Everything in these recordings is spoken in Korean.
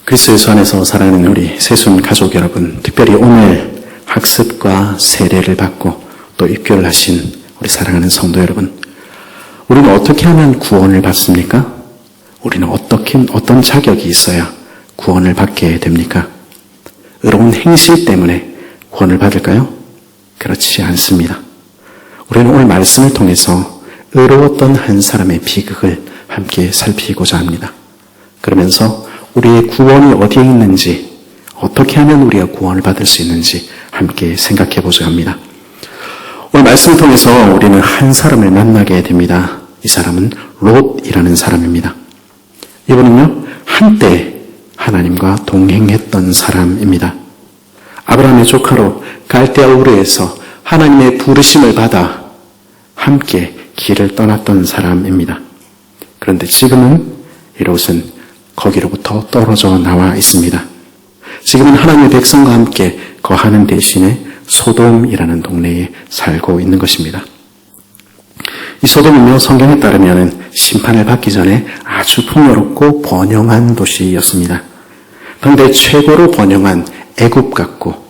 그리스도 예수 안에서 사랑하는 우리 새순 가족 여러분, 특별히 오늘 학습과 세례를 받고 또 입교하신 우리 사랑하는 성도 여러분, 우리는 어떻게 하면 구원을 받습니까? 우리는 어떤 자격이 있어야 구원을 받게 됩니까? 의로운 행실 때문에 구원을 받을까요? 그렇지 않습니다. 우리는 오늘 말씀을 통해서 의로웠던 한 사람의 비극을 함께 살피고자 합니다. 그러면서 우리의 구원이 어디에 있는지, 어떻게 하면 우리가 구원을 받을 수 있는지 함께 생각해 보자 합니다. 오늘 말씀을 통해서 우리는 한 사람을 만나게 됩니다. 이 사람은 롯이라는 사람입니다. 이분은요, 한때 하나님과 동행했던 사람입니다. 아브라함의 조카로 갈대아 우르에서 하나님의 부르심을 받아 함께 길을 떠났던 사람입니다. 그런데 지금은 이 롯은 거기로부터 떨어져 나와 있습니다. 지금은 하나님의 백성과 함께 거하는 대신에 소돔이라는 동네에 살고 있는 것입니다. 이 소돔은요, 성경에 따르면 심판을 받기 전에 아주 풍요롭고 번영한 도시였습니다. 그런데 최고로 번영한 애굽 같고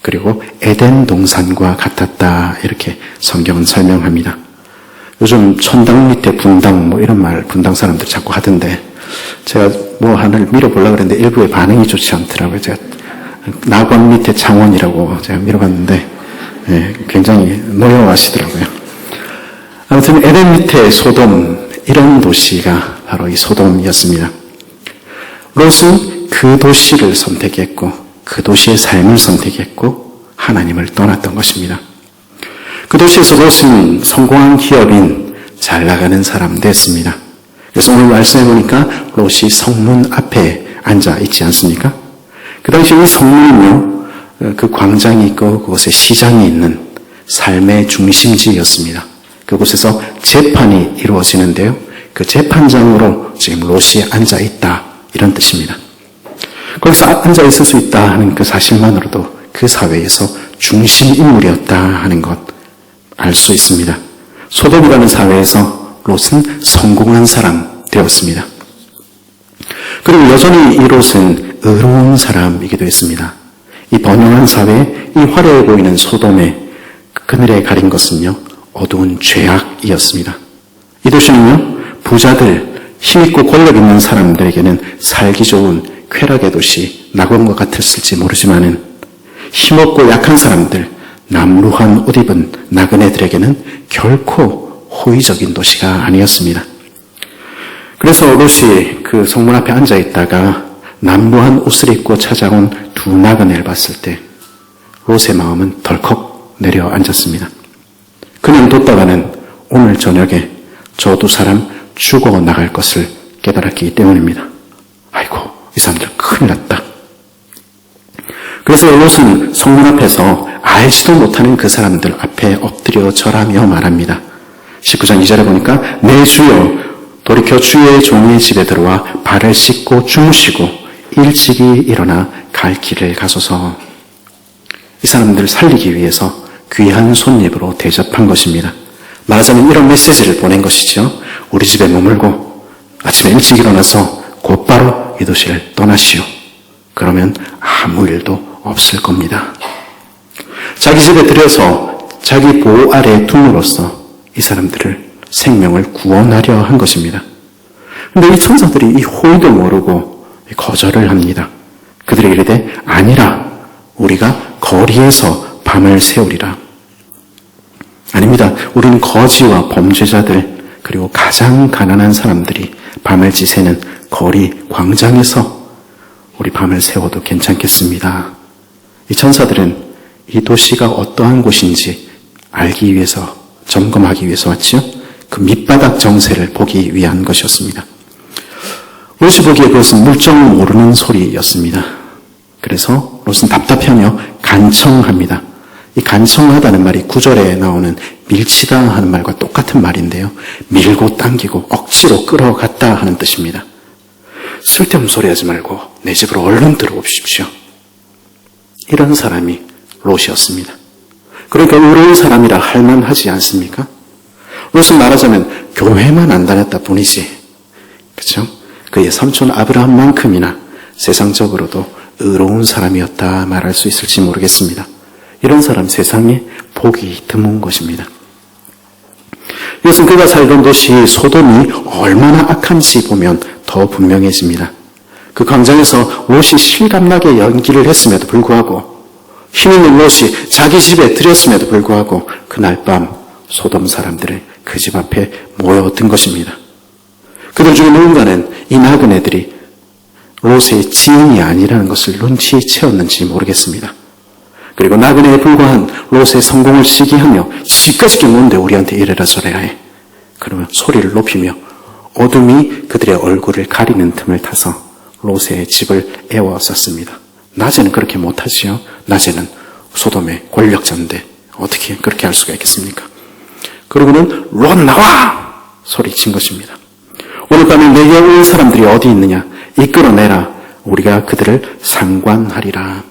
그리고 에덴 동산과 같았다, 이렇게 성경은 설명합니다. 요즘 천당 밑에 분당 이런 말 분당 사람들 자꾸 하던데, 제가 하나를 밀어보려고 그랬는데 일부의 반응이 좋지 않더라고요. 제가 낙원 밑에 창원이라고 제가 밀어봤는데 굉장히 노여워하시더라고요. 아무튼 에덴 밑에 소돔, 이런 도시가 바로 이 소돔이었습니다. 롯은 그 도시를 선택했고 그 도시의 삶을 선택했고 하나님을 떠났던 것입니다. 그 도시에서 롯은 성공한 기업인, 잘 나가는 사람 됐습니다. 그래서 오늘 말씀해 보니까 롯이 성문 앞에 앉아 있지 않습니까? 그 당시 이 성문은요, 그 광장이 있고 그곳에 시장이 있는 삶의 중심지였습니다. 그곳에서 재판이 이루어지는데요, 그 재판장으로 지금 롯이 앉아 있다, 이런 뜻입니다. 거기서 앉아 있을 수 있다 하는 그 사실만으로도 그 사회에서 중심 인물이었다 하는 것 알 수 있습니다. 소돔이라는 사회에서 롯은 성공한 사람 되었습니다. 그리고 여전히 이 롯은 의로운 사람이기도 했습니다. 이 번영한 사회에 이 화려해 보이는 소돔의 그늘에 가린 것은요, 어두운 죄악이었습니다. 이 도시는요, 부자들, 힘있고 권력 있는 사람들에게는 살기 좋은 쾌락의 도시, 낙원과 같았을지 모르지만은 힘없고 약한 사람들, 남루한 옷 입은 나그네들에게는 결코 호의적인 도시가 아니었습니다. 그래서 롯이 그 성문 앞에 앉아 있다가 남루한 옷을 입고 찾아온 두 나그네를 봤을 때 롯의 마음은 덜컥 내려앉았습니다. 그냥 뒀다가는 오늘 저녁에 저 두 사람 죽어 나갈 것을 깨달았기 때문입니다. 아이고, 이 사람들 큰일 났다. 그래서 롯은 성문 앞에서 알지도 못하는 그 사람들 앞에 엎드려 절하며 말합니다. 19장 2절에 보니까, 내 주여, 돌이켜 주의 종의 집에 들어와 발을 씻고 주무시고 일찍이 일어나 갈 길을 가소서. 이 사람들을 살리기 위해서 귀한 손님으로 대접한 것입니다. 말하자면 이런 메시지를 보낸 것이죠. 우리 집에 머물고 아침에 일찍 일어나서 곧바로 이 도시를 떠나시오. 그러면 아무 일도 없을 겁니다. 자기 집에 들여서 자기 보호 아래에 둠으로써 이 사람들을 생명을 구원하려 한 것입니다. 그런데 이 천사들이 이 호의도 모르고 거절을 합니다. 그들이 이르되, 아니라 우리가 거리에서 밤을 새우리라. 아닙니다. 우리는 거지와 범죄자들, 그리고 가장 가난한 사람들이 밤을 지새는 거리, 광장에서 우리 밤을 새워도 괜찮겠습니다. 이 천사들은 이 도시가 어떠한 곳인지 알기 위해서, 점검하기 위해서 왔지요. 그 밑바닥 정세를 보기 위한 것이었습니다. 롯이 보기에 그것은 물정 모르는 소리였습니다. 그래서 롯은 답답하며 간청합니다. 이 간청하다는 말이 9절에 나오는 밀치다 하는 말과 똑같은 말인데요, 밀고 당기고 억지로 끌어갔다 하는 뜻입니다. 쓸데없는 소리 하지 말고 내 집으로 얼른 들어오십시오. 이런 사람이 롯이었습니다. 그러니까 의로운 사람이라 할 만하지 않습니까? 롯은 말하자면 교회만 안 다녔다 뿐이지, 그렇죠? 그의 삼촌 아브라함만큼이나 세상적으로도 의로운 사람이었다 말할 수 있을지 모르겠습니다. 이런 사람 세상에 보기 드문 것입니다. 이것은 그가 살던 도시 소돔이 얼마나 악한지 보면 더 분명해집니다. 그 광장에서 롯이 실감나게 연기를 했음에도 불구하고 힘 있는 롯이 자기 집에 들였음에도 불구하고 그날 밤 소돔 사람들은 그 집 앞에 모여든 것입니다. 그들 중에 누군가는 이 나그네들이 롯의 지인이 아니라는 것을 눈치채었는지 모르겠습니다. 그리고 나그네에 불과한 롯의 성공을 시기하며 집까지 게 뭔데 우리한테 이래라 저래라 해. 그러면 소리를 높이며 어둠이 그들의 얼굴을 가리는 틈을 타서 롯의 집을 애워쌌습니다. 낮에는 그렇게 못하지요. 낮에는 소돔의 권력자인데 어떻게 그렇게 할 수가 있겠습니까? 그러고는 롯 나와! 소리친 것입니다. 오늘 밤에 내게 올 사람들이 어디 있느냐? 이끌어내라. 우리가 그들을 상관하리라.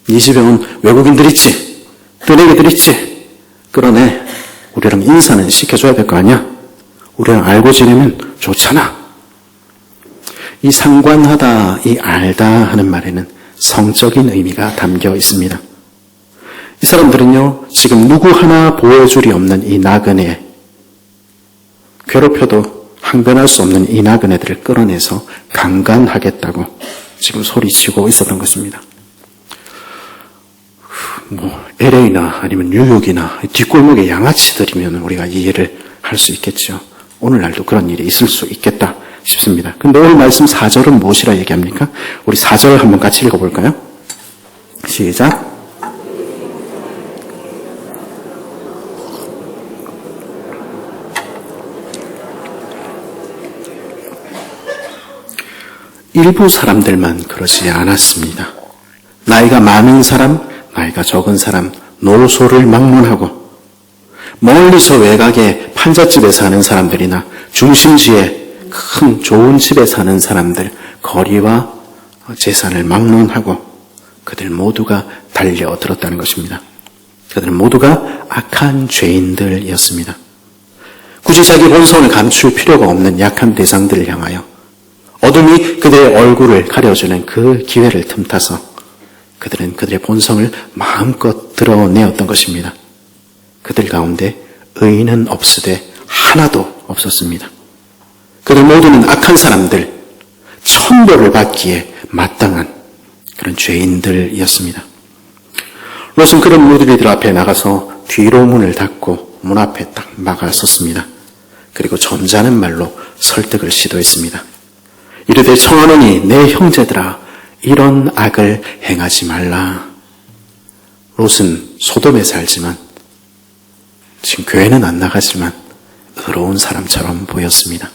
이 집에 온 외국인들 있지? 뜨내기들 있지? 끌어내. 우리랑 인사는 시켜줘야 될 거 아니야? 우리랑 알고 지내면 좋잖아. 이 상관하다, 이 알다 하는 말에는 성적인 의미가 담겨 있습니다. 이 사람들은요, 지금 누구 하나 보호줄이 없는 이 나그네, 괴롭혀도 항변할 수 없는 이 나그네들을 끌어내서 강간하겠다고 지금 소리치고 있었던 것입니다. LA나 아니면 뉴욕이나 뒷골목의 양아치들이면 우리가 이해를 할 수 있겠죠. 오늘날도 그런 일이 있을 수 있겠다 싶습니다. 근데 오늘 말씀 4절은 무엇이라 얘기합니까? 우리 4절 한번 같이 읽어볼까요? 시작. 일부 사람들만 그러지 않았습니다. 나이가 많은 사람, 나이가 적은 사람, 노소를 막론하고 멀리서 외곽에 판잣집에 사는 사람들이나 중심지에 큰 좋은 집에 사는 사람들, 거리와 재산을 막론하고 그들 모두가 달려들었다는 것입니다. 그들은 모두가 악한 죄인들이었습니다. 굳이 자기 본성을 감출 필요가 없는 약한 대상들을 향하여 어둠이 그들의 얼굴을 가려주는 그 기회를 틈타서 그들은 그들의 본성을 마음껏 드러내었던 것입니다. 그들 가운데 의인은 없으되 하나도 없었습니다. 그들 모두는 악한 사람들, 천벌을 받기에 마땅한 그런 죄인들이었습니다. 롯은 그런 무리들 앞에 나가서 뒤로 문을 닫고 문 앞에 딱 막아섰습니다. 그리고 점잖은 말로 설득을 시도했습니다. 이르되 청하노니 내 형제들아 이런 악을 행하지 말라. 롯은 소돔에 살지만 지금 교회는 안 나가지만 의로운 사람처럼 보였습니다.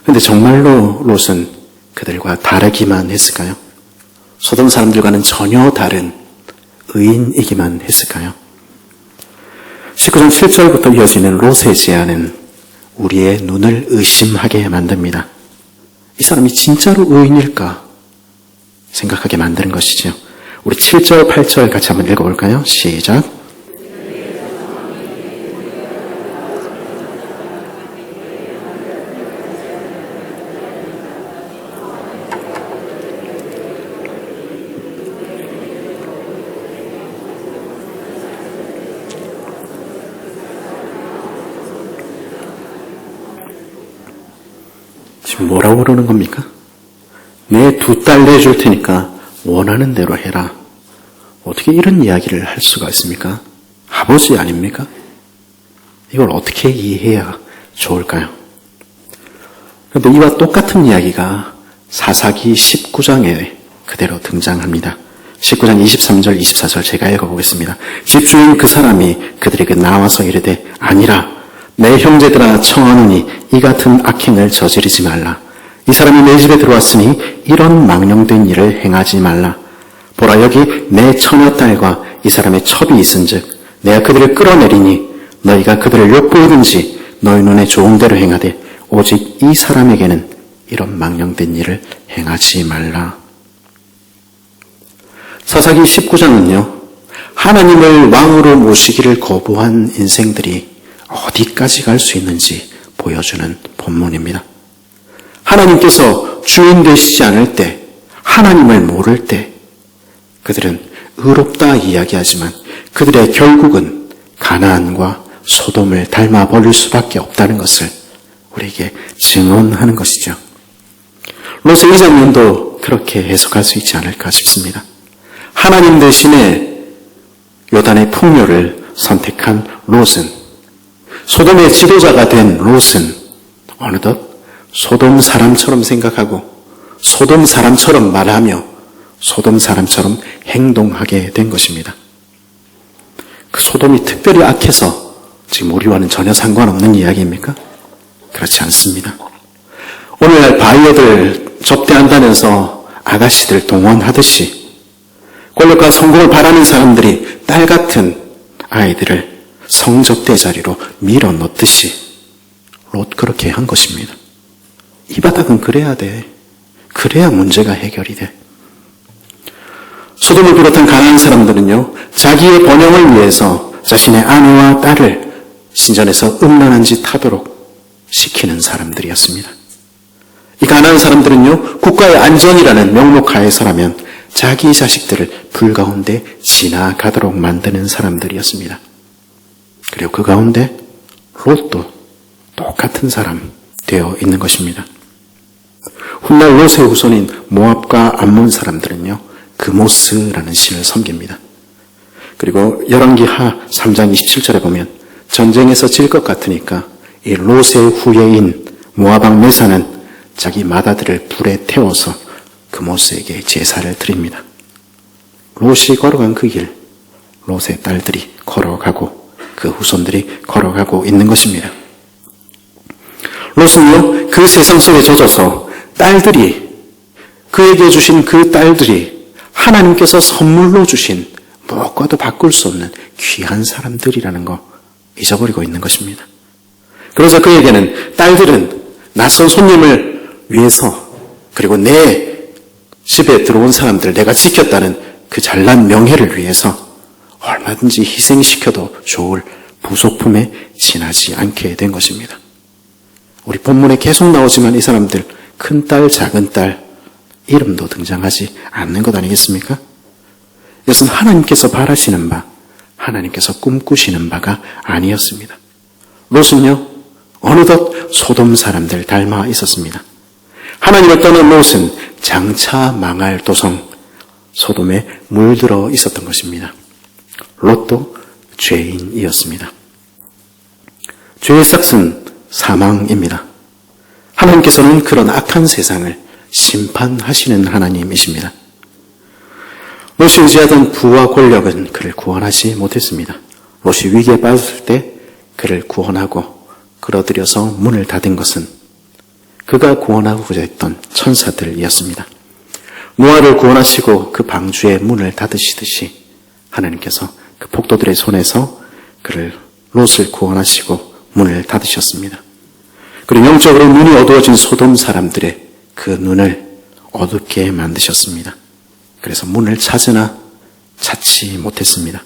그런데 정말로 롯은 그들과 다르기만 했을까요? 소돔 사람들과는 전혀 다른 의인이기만 했을까요? 19장 7절부터 이어지는 롯의 제안은 우리의 눈을 의심하게 만듭니다. 이 사람이 진짜로 의인일까 생각하게 만드는 것이죠. 우리 7절, 8절 같이 한번 읽어볼까요? 시작. 지금 뭐라고 그러는 겁니까? 내 2딸 내줄 테니까 원하는 대로 해라. 어떻게 이런 이야기를 할 수가 있습니까? 아버지 아닙니까? 이걸 어떻게 이해해야 좋을까요? 그런데 이와 똑같은 이야기가 사사기 19장에 그대로 등장합니다. 19장 23절, 24절 제가 읽어보겠습니다. 집주인 그 사람이 그들에게 나와서 이르되 아니라 내 형제들아 청하노니 이 같은 악행을 저지르지 말라. 이 사람이 내 집에 들어왔으니 이런 망령된 일을 행하지 말라. 보라 여기 내 처녀딸과 이 사람의 첩이 있은즉 내가 그들을 끌어내리니 너희가 그들을 욕보이든지 너희 눈에 좋은 대로 행하되 오직 이 사람에게는 이런 망령된 일을 행하지 말라. 사사기 19장은요. 하나님을 왕으로 모시기를 거부한 인생들이 어디까지 갈 수 있는지 보여주는 본문입니다. 하나님께서 주인 되시지 않을 때, 하나님을 모를 때 그들은 의롭다 이야기하지만 그들의 결국은 가나안과 소돔을 닮아 버릴 수밖에 없다는 것을 우리에게 증언하는 것이죠. 롯의 이 장면도 그렇게 해석할 수 있지 않을까 싶습니다. 하나님 대신에 요단의 풍요를 선택한 롯은, 소돔의 지도자가 된 롯은 어느덧 소돔 사람처럼 생각하고 소돔 사람처럼 말하며 소돔 사람처럼 행동하게 된 것입니다. 그 소돔이 특별히 악해서 지금 우리와는 전혀 상관없는 이야기입니까? 그렇지 않습니다. 오늘날 바이어들 접대한다면서 아가씨들 동원하듯이 권력과 성공을 바라는 사람들이 딸 같은 아이들을 성접대 자리로 밀어넣듯이 롯 그렇게 한 것입니다. 이 바닥은 그래야 돼. 그래야 문제가 해결이 돼. 소돔을 비롯한 가난한 사람들은요, 자기의 번영을 위해서 자신의 아내와 딸을 신전에서 음란한 짓 하도록 시키는 사람들이었습니다. 이 가난한 사람들은요, 국가의 안전이라는 명목하에서라면 자기 자식들을 불 가운데 지나가도록 만드는 사람들이었습니다. 그리고 그 가운데 롯도 똑같은 사람 되어 있는 것입니다. 훗날 롯의 후손인 모압과 암몬 사람들은요, 그모스라는 신을 섬깁니다. 그리고 열왕기하 3장 27절에 보면 전쟁에서 질 것 같으니까 이 롯의 후예인 모압왕 메사는 자기 맏아들을 불에 태워서 그모스에게 제사를 드립니다. 롯이 걸어간 그 길, 롯의 딸들이 걸어가고 그 후손들이 걸어가고 있는 것입니다. 롯은요, 그 세상 속에 젖어서 딸들이, 그에게 주신 그 딸들이 하나님께서 선물로 주신 무엇과도 바꿀 수 없는 귀한 사람들이라는 거 잊어버리고 있는 것입니다. 그래서 그에게는 딸들은 낯선 손님을 위해서, 그리고 내 집에 들어온 사람들을 내가 지켰다는 그 잘난 명예를 위해서 얼마든지 희생시켜도 좋을 부속품에 지나지 않게 된 것입니다. 우리 본문에 계속 나오지만 이 사람들 큰딸, 작은딸 이름도 등장하지 않는 것 아니겠습니까? 이것은 하나님께서 바라시는 바, 하나님께서 꿈꾸시는 바가 아니었습니다. 롯은요, 어느덧 소돔 사람들 닮아 있었습니다. 하나님을 떠난 롯은 장차 망할 도성 소돔에 물들어 있었던 것입니다. 롯도 죄인이었습니다. 죄의 삭은 사망입니다. 하나님께서는 그런 악한 세상을 심판하시는 하나님이십니다. 롯이 의지하던 부와 권력은 그를 구원하지 못했습니다. 롯이 위기에 빠졌을 때 그를 구원하고 끌어들여서 문을 닫은 것은 그가 구원하고자 했던 천사들이었습니다. 노아를 구원하시고 그 방주의 문을 닫으시듯이 하나님께서 그 폭도들의 손에서 그를 롯을 구원하시고 문을 닫으셨습니다. 그리고 영적으로 눈이 어두워진 소돔 사람들의 그 눈을 어둡게 만드셨습니다. 그래서 문을 찾으나 찾지 못했습니다.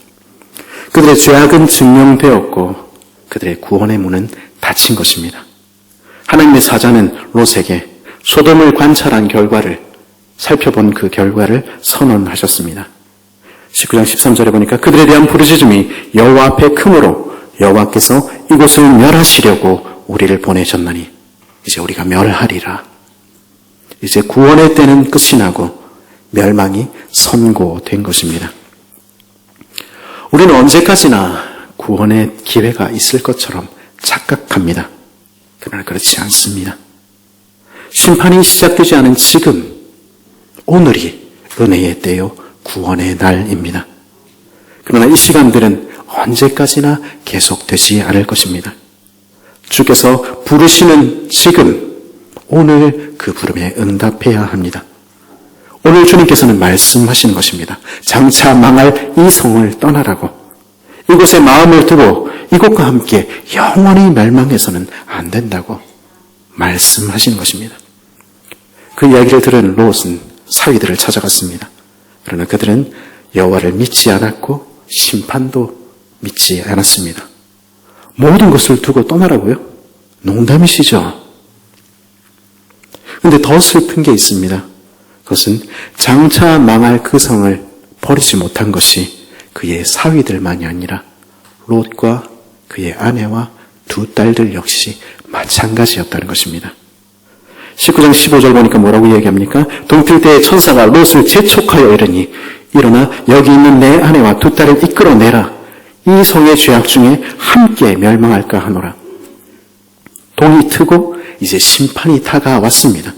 그들의 죄악은 증명되었고 그들의 구원의 문은 닫힌 것입니다. 하나님의 사자는 롯에게 소돔을 관찰한 결과를, 살펴본 그 결과를 선언하셨습니다. 19장 13절에 보니까 그들에 대한 부르짖음이 여호와 앞에 크므로 여호와께서 이곳을 멸하시려고 우리를 보내셨나니 이제 우리가 멸하리라. 이제 구원의 때는 끝이 나고 멸망이 선고된 것입니다. 우리는 언제까지나 구원의 기회가 있을 것처럼 착각합니다. 그러나 그렇지 않습니다. 심판이 시작되지 않은 지금, 오늘이 은혜의 때요 구원의 날입니다. 그러나 이 시간들은 언제까지나 계속되지 않을 것입니다. 주께서 부르시는 지금, 오늘 그 부름에 응답해야 합니다. 오늘 주님께서는 말씀하신 것입니다. 장차 망할 이 성을 떠나라고, 이곳에 마음을 두고 이곳과 함께 영원히 멸망해서는 안 된다고 말씀하시는 것입니다. 그 이야기를 들은 롯은 사위들을 찾아갔습니다. 그러나 그들은 여호와를 믿지 않았고 심판도 믿지 않았습니다. 모든 것을 두고 떠나라고요? 농담이시죠? 근데 더 슬픈 게 있습니다. 그것은 장차 망할 그 성을 버리지 못한 것이 그의 사위들만이 아니라 롯과 그의 아내와 두 딸들 역시 마찬가지였다는 것입니다. 19장 15절 보니까 뭐라고 얘기합니까? 동필 때에 천사가 롯을 재촉하여 이르니 일어나 여기 있는 내 아내와 두 딸을 이끌어내라. 이 성의 죄악 중에 함께 멸망할까 하노라. 동이 트고 이제 심판이 다가왔습니다.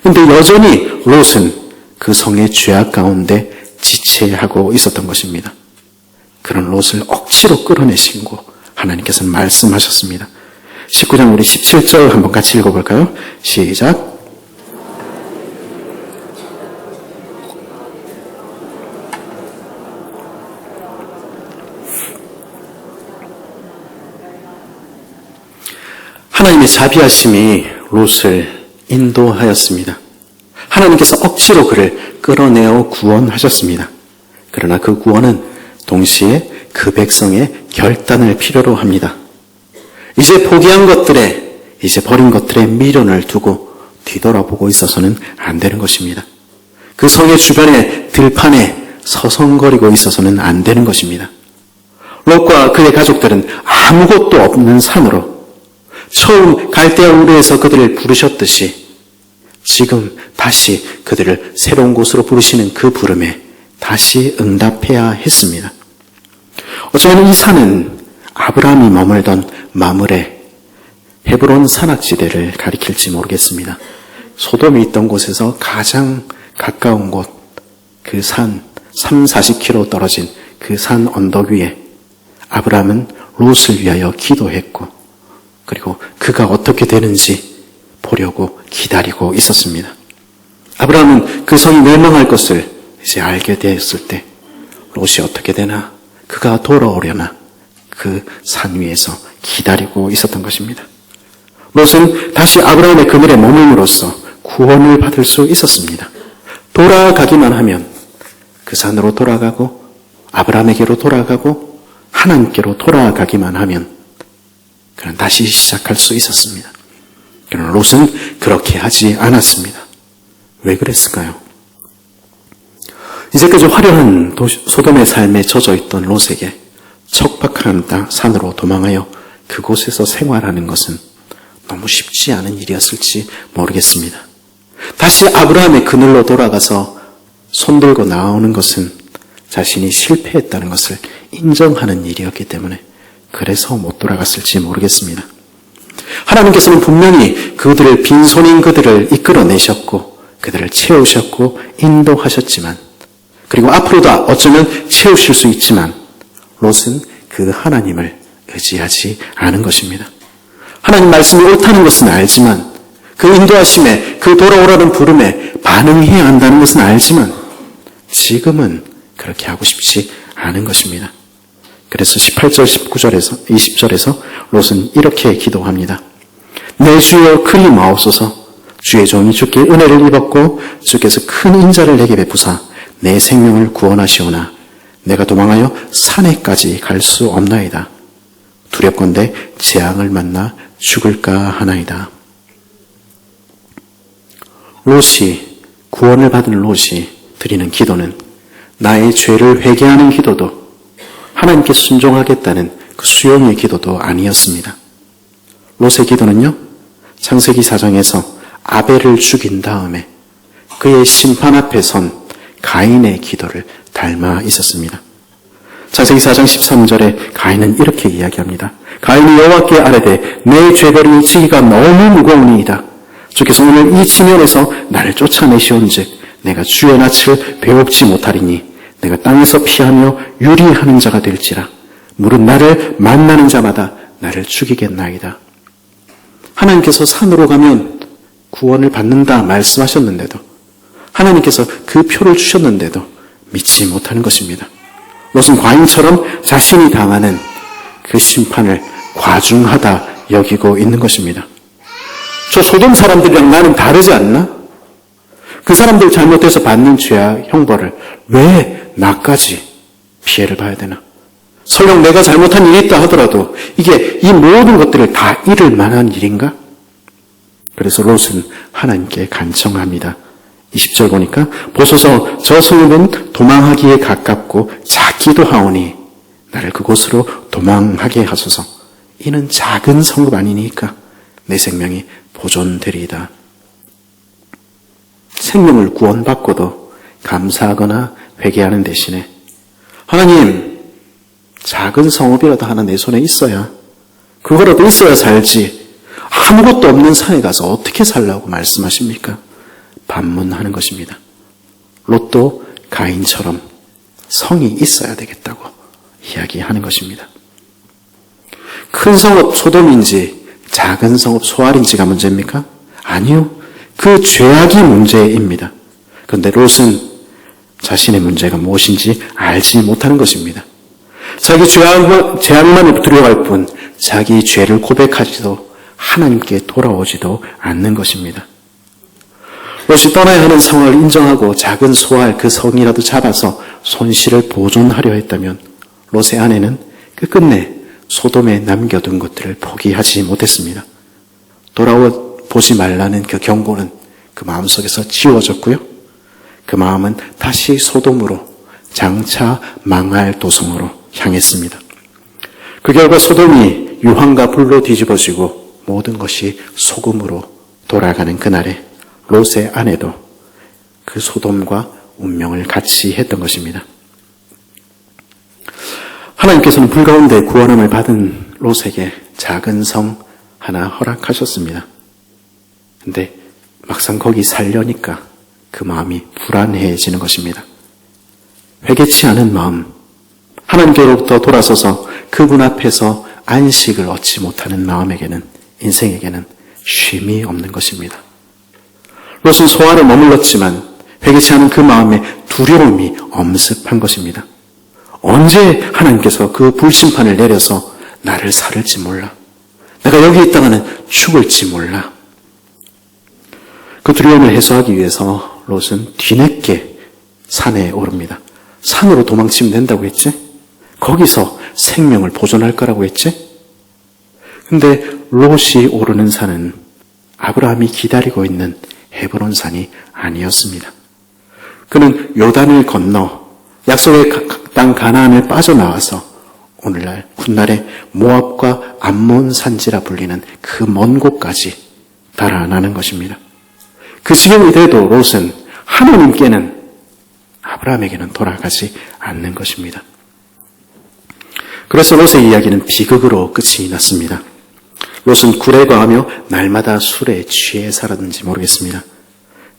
근데 여전히 롯은 그 성의 죄악 가운데 지체하고 있었던 것입니다. 그런 롯을 억지로 끌어내시고 하나님께서는 말씀하셨습니다. 19장 우리 17절 한번 같이 읽어볼까요? 시작. 하나님의 자비하심이 롯을 인도하였습니다. 하나님께서 억지로 그를 끌어내어 구원하셨습니다. 그러나 그 구원은 동시에 그 백성의 결단을 필요로 합니다. 이제 포기한 것들에, 이제 버린 것들에 미련을 두고 뒤돌아보고 있어서는 안 되는 것입니다. 그 성의 주변의 들판에 서성거리고 있어서는 안 되는 것입니다. 롯과 그의 가족들은 아무것도 없는 산으로 처음 갈대아 우르에서 그들을 부르셨듯이 지금 다시 그들을 새로운 곳으로 부르시는 그 부름에 다시 응답해야 했습니다. 어쩌면 이 산은 아브라함이 머물던 마므레 헤브론 산악지대를 가리킬지 모르겠습니다. 소돔이 있던 곳에서 가장 가까운 곳, 그 산 30-40km 떨어진 그 산 언덕 위에 아브라함은 롯을 위하여 기도했고 그리고 그가 어떻게 되는지 보려고 기다리고 있었습니다. 아브라함은 그 성이 멸망할 것을 이제 알게 되었을 때 롯이 어떻게 되나, 그가 돌아오려나 그 산 위에서 기다리고 있었던 것입니다. 롯은 다시 아브라함의 그늘에 머물므로써 구원을 받을 수 있었습니다. 돌아가기만 하면 그 산으로 돌아가고 아브라함에게로 돌아가고 하나님께로 돌아가기만 하면 그는 다시 시작할 수 있었습니다. 그러나 롯은 그렇게 하지 않았습니다. 왜 그랬을까요? 이제까지 화려한 소돔의 삶에 젖어있던 롯에게 척박한 산으로 도망하여 그곳에서 생활하는 것은 너무 쉽지 않은 일이었을지 모르겠습니다. 다시 아브라함의 그늘로 돌아가서 손들고 나오는 것은 자신이 실패했다는 것을 인정하는 일이었기 때문에 그래서 못 돌아갔을지 모르겠습니다. 하나님께서는 분명히 그들을 빈손인 그들을 이끌어내셨고 그들을 채우셨고 인도하셨지만 그리고 앞으로도 어쩌면 채우실 수 있지만 롯은 그 하나님을 의지하지 않은 것입니다. 하나님 말씀이 옳다는 것은 알지만 그 인도하심에 그 돌아오라는 부름에 반응해야 한다는 것은 알지만 지금은 그렇게 하고 싶지 않은 것입니다. 그래서 18절, 19절에서 20절에서 롯은 이렇게 기도합니다. 내 주여 그리 마옵소서. 주의 종이 주께 은혜를 입었고 주께서 큰 인자를 내게 베푸사 내 생명을 구원하시오나 내가 도망하여 산에까지 갈 수 없나이다. 두렵건대 재앙을 만나 죽을까 하나이다. 롯이, 구원을 받은 롯이 드리는 기도는 나의 죄를 회개하는 기도도 하나님께 순종하겠다는 그 수용의 기도도 아니었습니다. 롯의 기도는요, 창세기 4장에서 아벨을 죽인 다음에 그의 심판 앞에 선 가인의 기도를 닮아 있었습니다. 창세기 4장 13절에 가인은 이렇게 이야기합니다. 가인이 여호와께 아뢰되 내 죄벌이 지기가 너무 무거우니이다. 주께서 오늘 이 지면에서 나를 쫓아내시온즉 내가 주의 낯을 배웁지 못하리니 내가 땅에서 피하며 유리하는 자가 될지라. 무릇 나를 만나는 자마다 나를 죽이겠나이다. 하나님께서 산으로 가면 구원을 받는다 말씀하셨는데도 하나님께서 그 표를 주셨는데도 믿지 못하는 것입니다. 롯은 과인처럼 자신이 당하는 그 심판을 과중하다 여기고 있는 것입니다. 저 소돔 사람들이랑 나는 다르지 않나? 그 사람들 잘못해서 받는 죄와 형벌을 왜 나까지 피해를 봐야 되나? 설령 내가 잘못한 일이 있다 하더라도 이게 이 모든 것들을 다 잃을 만한 일인가? 그래서 롯은 하나님께 간청합니다. 20절 보니까 보소서 저 성읍은 도망하기에 가깝고 작기도 하오니 나를 그곳으로 도망하게 하소서. 이는 작은 성읍 아니니까 내 생명이 보존되리이다. 생명을 구원받고도 감사하거나 회개하는 대신에 하나님, 작은 성읍이라도 하나 내 손에 있어야, 그거라도 있어야 살지, 아무것도 없는 산에 가서 어떻게 살라고 말씀하십니까? 반문하는 것입니다. 롯도 가인처럼 성이 있어야 되겠다고 이야기하는 것입니다. 큰 성읍 소돔인지 작은 성읍 소알인지가 문제입니까? 아니요. 그 죄악이 문제입니다. 그런데 롯은 자신의 문제가 무엇인지 알지 못하는 것입니다. 자기 죄악만을 두려워할 뿐 자기 죄를 고백하지도 하나님께 돌아오지도 않는 것입니다. 롯이 떠나야 하는 상황을 인정하고 작은 소알 그 성이라도 잡아서 손실을 보존하려 했다면 롯의 아내는 끝끝내 소돔에 남겨둔 것들을 포기하지 못했습니다. 돌아보지 말라는 그 경고는 그 마음속에서 지워졌고요. 그 마음은 다시 소돔으로 장차 망할 도성으로 향했습니다. 그 결과 소돔이 유황과 불로 뒤집어지고 모든 것이 소금으로 돌아가는 그날에 롯의 아내도 그 소돔과 운명을 같이 했던 것입니다. 하나님께서는 불가운데 구원함을 받은 롯에게 작은 성 하나 허락하셨습니다. 근데 막상 거기 살려니까 그 마음이 불안해지는 것입니다. 회개치 않은 마음, 하나님께로부터 돌아서서 그분 앞에서 안식을 얻지 못하는 마음에게는, 인생에게는 쉼이 없는 것입니다. 롯은 소알에 머물렀지만 회개치 않은 그 마음에 두려움이 엄습한 것입니다. 언제 하나님께서 그 불심판을 내려서 나를 살을지 몰라. 내가 여기 있다가는 죽을지 몰라. 그 두려움을 해소하기 위해서 롯은 뒤늦게 산에 오릅니다. 산으로 도망치면 된다고 했지? 거기서 생명을 보존할 거라고 했지? 근데 롯이 오르는 산은 아브라함이 기다리고 있는 헤브론 산이 아니었습니다. 그는 요단을 건너 약속의 땅 가나안을 빠져나와서 오늘날 훗날에 모압과 암몬 산지라 불리는 그 먼 곳까지 달아나는 것입니다. 그 지경이 돼도 롯은 하나님께는, 아브라함에게는 돌아가지 않는 것입니다. 그래서 롯의 이야기는 비극으로 끝이 났습니다. 롯은 굴에 거하며 날마다 술에 취해 살았는지 모르겠습니다.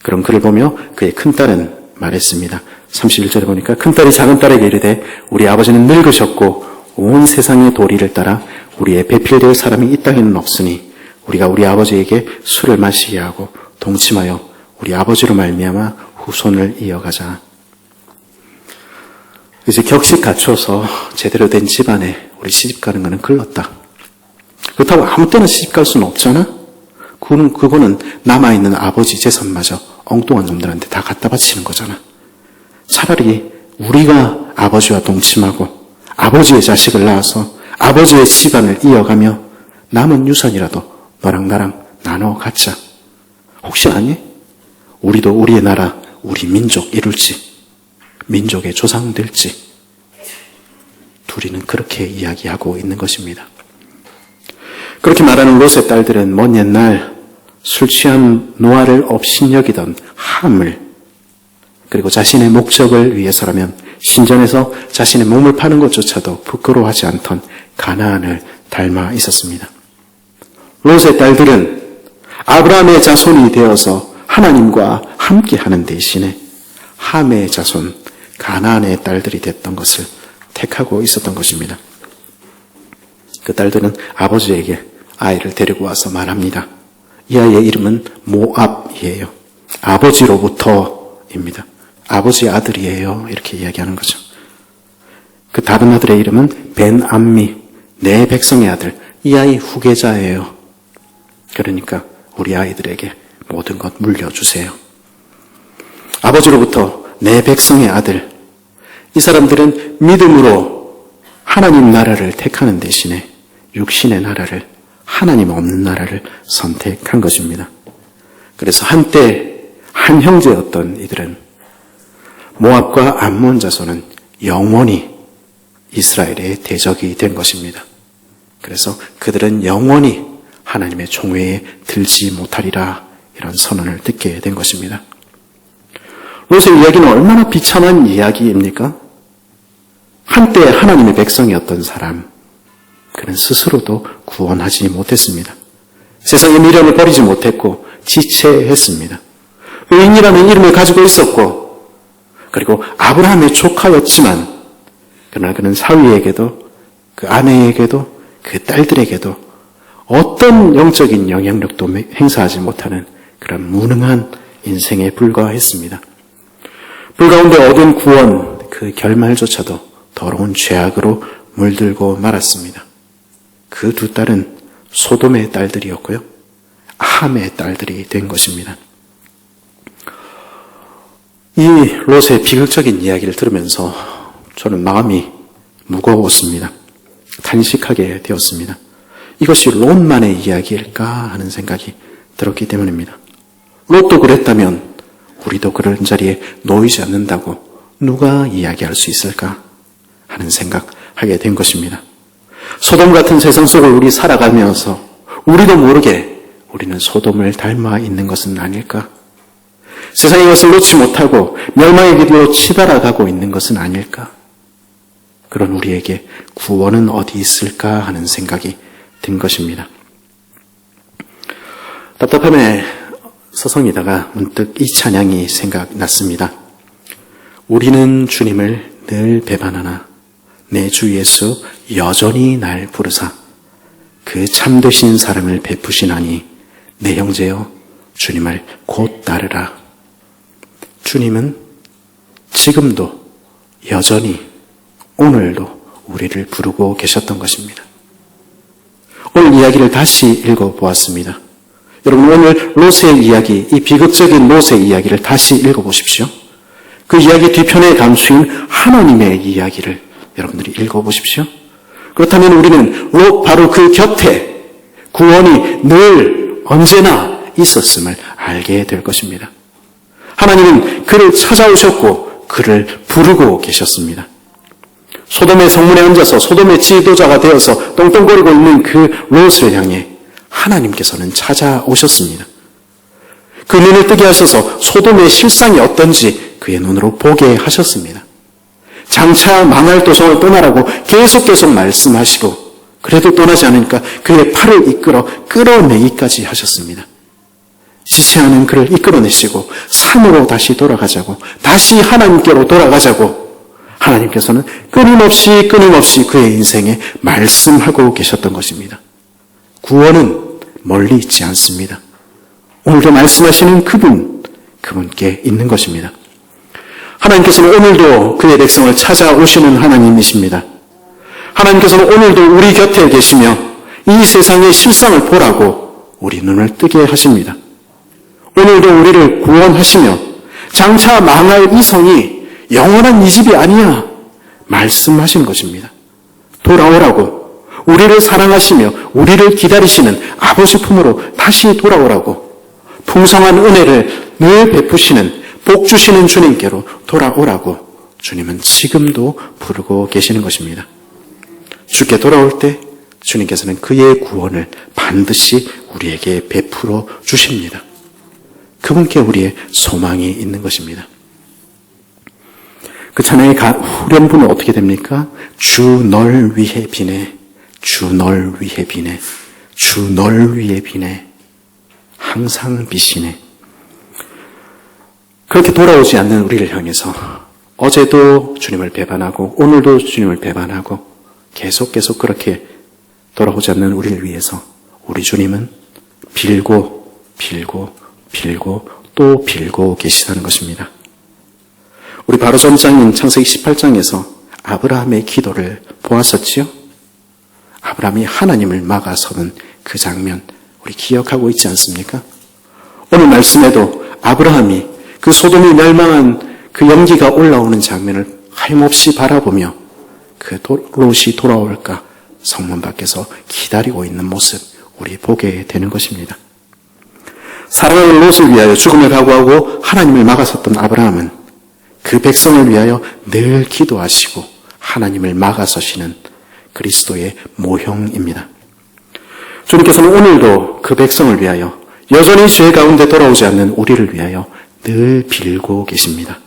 그럼 그를 보며 그의 큰딸은 말했습니다. 31절에 보니까 큰딸이 작은딸에게 이르되 우리 아버지는 늙으셨고 온 세상의 도리를 따라 우리의 배필될 사람이 이 땅에는 없으니 우리가 우리 아버지에게 술을 마시게 하고 동침하여 우리 아버지로 말미암아 후손을 이어가자. 이제 격식 갖춰서 제대로 된 집안에 우리 시집가는 거는 글렀다. 그렇다고 아무 때나 시집갈 수는 없잖아. 그거는 남아있는 아버지 재산마저 엉뚱한 놈들한테 다 갖다 바치는 거잖아. 차라리 우리가 아버지와 동침하고 아버지의 자식을 낳아서 아버지의 집안을 이어가며 남은 유산이라도 너랑 나랑 나눠 갖자. 혹시 아니? 우리도 우리의 나라, 우리 민족 이룰지, 민족의 조상 될지. 둘이는 그렇게 이야기하고 있는 것입니다. 그렇게 말하는 롯의 딸들은 먼 옛날 술 취한 노아를 업신여기던 함을, 그리고 자신의 목적을 위해서라면 신전에서 자신의 몸을 파는 것조차도 부끄러워하지 않던 가나안을 닮아 있었습니다. 롯의 딸들은 아브라함의 자손이 되어서 하나님과 함께하는 대신에 함의 자손 가나안의 딸들이 됐던 것을 택하고 있었던 것입니다. 그 딸들은 아버지에게 아이를 데리고 와서 말합니다. 이 아이의 이름은 모압이에요. 아버지로부터입니다. 아버지 아들이에요. 이렇게 이야기하는 거죠. 그 다른 아들의 이름은 벤암미, 내 백성의 아들. 이 아이 후계자예요. 그러니까 우리 아이들에게 모든 것 물려주세요. 아버지로부터 내 백성의 아들. 이 사람들은 믿음으로 하나님 나라를 택하는 대신에 육신의 나라를, 하나님 없는 나라를 선택한 것입니다. 그래서 한때 한 형제였던 이들은 모압과 암몬 자손은 영원히 이스라엘의 대적이 된 것입니다. 그래서 그들은 영원히 하나님의 총회에 들지 못하리라 이런 선언을 듣게 된 것입니다. 롯의 이야기는 얼마나 비참한 이야기입니까? 한때 하나님의 백성이었던 사람, 그는 스스로도 구원하지 못했습니다. 세상의 미련을 버리지 못했고 지체했습니다. 의인이라는 이름을 가지고 있었고, 그리고 아브라함의 조카였지만 그러나 그는 사위에게도 그 아내에게도 그 딸들에게도 어떤 영적인 영향력도 행사하지 못하는 그런 무능한 인생에 불과했습니다. 불가운데 얻은 구원, 그 결말조차도 더러운 죄악으로 물들고 말았습니다. 그 두 딸은 소돔의 딸들이었고요, 함의 딸들이 된 것입니다. 이 롯의 비극적인 이야기를 들으면서 저는 마음이 무거웠습니다. 탄식하게 되었습니다. 이것이 롯만의 이야기일까 하는 생각이 들었기 때문입니다. 롯도 그랬다면 우리도 그런 자리에 놓이지 않는다고 누가 이야기할 수 있을까 하는 생각하게 된 것입니다. 소돔 같은 세상 속을 우리 살아가면서 우리도 모르게 우리는 소돔을 닮아 있는 것은 아닐까? 세상의 것을 놓지 못하고 멸망의 길로 치달아가고 있는 것은 아닐까? 그런 우리에게 구원은 어디 있을까 하는 생각이 든 것입니다. 답답함에 서성이다가 문득 이 찬양이 생각났습니다. 우리는 주님을 늘 배반하나 내 주 예수 여전히 날 부르사 그 참되신 사랑을 베푸시나니 내 형제여 주님을 곧 따르라. 주님은 지금도 여전히 오늘도 우리를 부르고 계셨던 것입니다. 오늘 이야기를 다시 읽어보았습니다. 여러분, 오늘 롯의 이야기, 이 비극적인 롯의 이야기를 다시 읽어보십시오. 그 이야기 뒤편에 감추인 하나님의 이야기를 여러분들이 읽어보십시오. 그렇다면 우리는 롯 바로 그 곁에 구원이 늘 언제나 있었음을 알게 될 것입니다. 하나님은 그를 찾아오셨고 그를 부르고 계셨습니다. 소돔의 성문에 앉아서 소돔의 지도자가 되어서 똥똥거리고 있는 그 롯을 향해 하나님께서는 찾아오셨습니다. 그 눈을 뜨게 하셔서 소돔의 실상이 어떤지 그의 눈으로 보게 하셨습니다. 장차 망할 도성을 떠나라고 계속 말씀하시고 그래도 떠나지 않으니까 그의 팔을 이끌어 끌어내기까지 하셨습니다. 지체하는 그를 이끌어내시고 산으로 다시 돌아가자고, 다시 하나님께로 돌아가자고 하나님께서는 끊임없이 그의 인생에 말씀하고 계셨던 것입니다. 구원은 멀리 있지 않습니다. 오늘도 말씀하시는 그분께 있는 것입니다. 하나님께서는 오늘도 그의 백성을 찾아오시는 하나님이십니다. 하나님께서는 오늘도 우리 곁에 계시며 이 세상의 실상을 보라고 우리 눈을 뜨게 하십니다. 오늘도 우리를 구원하시며 장차 망할 이 성이 영원한 이 집이 아니야 말씀하시는 것입니다. 돌아오라고, 우리를 사랑하시며 우리를 기다리시는 아버지 품으로 다시 돌아오라고, 풍성한 은혜를 늘 베푸시는 복 주시는 주님께로 돌아오라고 주님은 지금도 부르고 계시는 것입니다. 주께 돌아올 때 주님께서는 그의 구원을 반드시 우리에게 베풀어 주십니다. 그분께 우리의 소망이 있는 것입니다. 그 찬양의 후렴부는 어떻게 됩니까? 주 널 위해 비네, 주 널 위해 비네, 주 널 위해 비네, 항상 비시네. 그렇게 돌아오지 않는 우리를 향해서 어제도 주님을 배반하고 오늘도 주님을 배반하고 계속 그렇게 돌아오지 않는 우리를 위해서 우리 주님은 빌고 또 빌고 계시다는 것입니다. 우리 바로 전장인 창세기 18장에서 아브라함의 기도를 보았었지요? 아브라함이 하나님을 막아서는 그 장면 우리 기억하고 있지 않습니까? 오늘 말씀에도 아브라함이 그 소돔이 멸망한 그 연기가 올라오는 장면을 하염없이 바라보며 그 롯이 돌아올까 성문 밖에서 기다리고 있는 모습 우리 보게 되는 것입니다. 사랑하는 롯을 위하여 죽음을 각오하고 하나님을 막아섰던 아브라함은 그 백성을 위하여 늘 기도하시고 하나님을 막아서시는 그리스도의 모형입니다. 주님께서는 오늘도 그 백성을 위하여 여전히 죄 가운데 돌아오지 않는 우리를 위하여 늘 빌고 계십니다.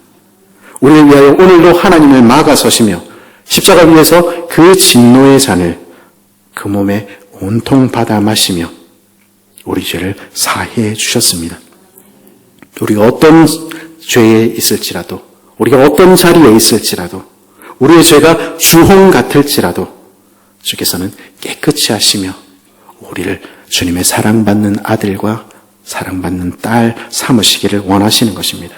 우리를 위하여 오늘도 하나님을 막아서시며 십자가 위에서 그 진노의 잔을 그 몸에 온통 받아 마시며 우리 죄를 사해 주셨습니다. 우리가 어떤 죄에 있을지라도, 우리가 어떤 자리에 있을지라도, 우리의 죄가 주홍 같을지라도 주께서는 깨끗이 하시며 우리를 주님의 사랑받는 아들과 사랑받는 딸 삼으시기를 원하시는 것입니다.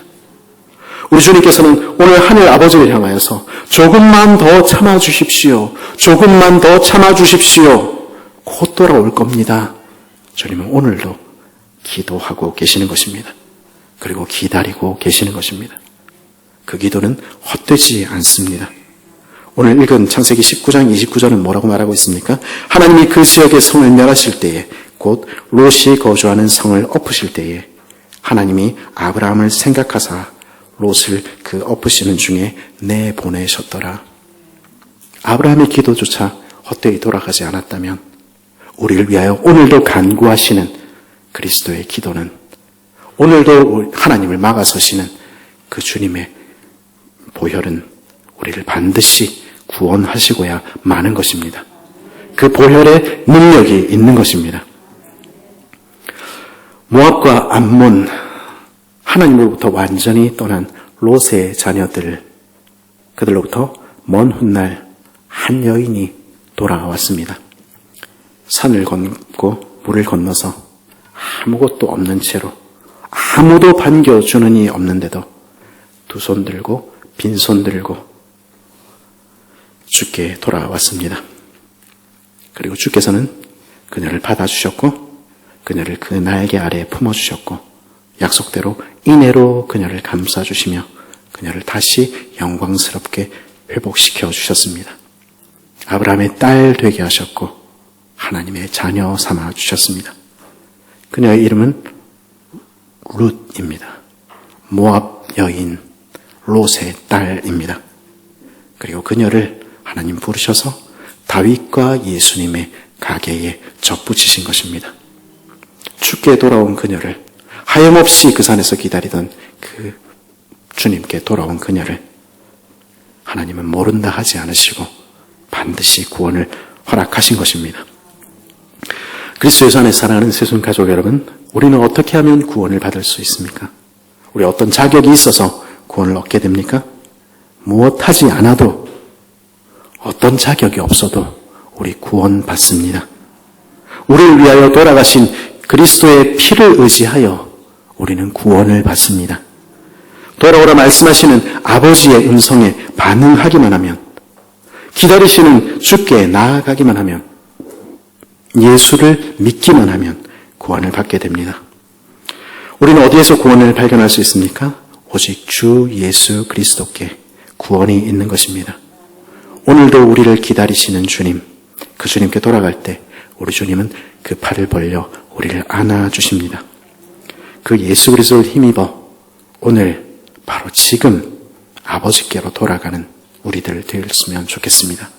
우리 주님께서는 오늘 하늘 아버지를 향하여서 조금만 더 참아주십시오. 조금만 더 참아주십시오. 곧 돌아올 겁니다. 주님은 오늘도 기도하고 계시는 것입니다. 그리고 기다리고 계시는 것입니다. 그 기도는 헛되지 않습니다. 오늘 읽은 창세기 19장 29절은 뭐라고 말하고 있습니까? 하나님이 그 지역의 성을 멸하실 때에, 곧 롯이 거주하는 성을 엎으실 때에 하나님이 아브라함을 생각하사 롯을 그 엎으시는 중에 내보내셨더라. 아브라함의 기도조차 헛되이 돌아가지 않았다면 우리를 위하여 오늘도 간구하시는 그리스도의 기도는, 오늘도 하나님을 막아서시는 그 주님의 보혈은 우리를 반드시 구원하시고야 마는 것입니다. 그 보혈의 능력이 있는 것입니다. 모압과 암몬, 하나님으로부터 완전히 떠난 롯의 자녀들, 그들로부터 먼 훗날 한 여인이 돌아왔습니다. 산을 건고 물을 건너서 아무것도 없는 채로, 아무도 반겨주는 이 없는데도 두 손 들고 빈손 들고 주께 돌아왔습니다. 그리고 주께서는 그녀를 받아주셨고 그녀를 그 날개 아래에 품어주셨고 약속대로 이내로 그녀를 감싸주시며 그녀를 다시 영광스럽게 회복시켜 주셨습니다. 아브라함의 딸 되게 하셨고 하나님의 자녀 삼아 주셨습니다. 그녀의 이름은 룻입니다. 모압 여인 롯의 딸입니다. 그리고 그녀를 하나님 부르셔서 다윗과 예수님의 가계에 접붙이신 것입니다. 죽게 돌아온 그녀를, 하염없이 그 산에서 기다리던 그 주님께 돌아온 그녀를 하나님은 모른다 하지 않으시고 반드시 구원을 허락하신 것입니다. 그리스도 예수 안에 사랑하는 새순 가족 여러분, 우리는 어떻게 하면 구원을 받을 수 있습니까? 우리 어떤 자격이 있어서 구원을 얻게 됩니까? 무엇하지 않아도, 어떤 자격이 없어도 우리 구원 받습니다. 우리를 위하여 돌아가신 그리스도의 피를 의지하여 우리는 구원을 받습니다. 돌아오라 말씀하시는 아버지의 음성에 반응하기만 하면, 기다리시는 주께 나아가기만 하면, 예수를 믿기만 하면 구원을 받게 됩니다. 우리는 어디에서 구원을 발견할 수 있습니까? 오직 주 예수 그리스도께 구원이 있는 것입니다. 오늘도 우리를 기다리시는 주님, 그 주님께 돌아갈 때 우리 주님은 그 팔을 벌려 우리를 안아주십니다. 그 예수 그리스도를 힘입어 오늘 바로 지금 아버지께로 돌아가는 우리들 되었으면 좋겠습니다.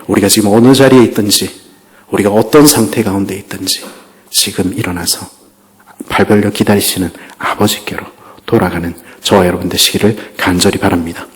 우리가 지금 어느 자리에 있든지, 우리가 어떤 상태 가운데 있든지 지금 일어나서 팔 벌려 기다리시는 아버지께로 돌아가는 저와 여러분 되시기를 간절히 바랍니다.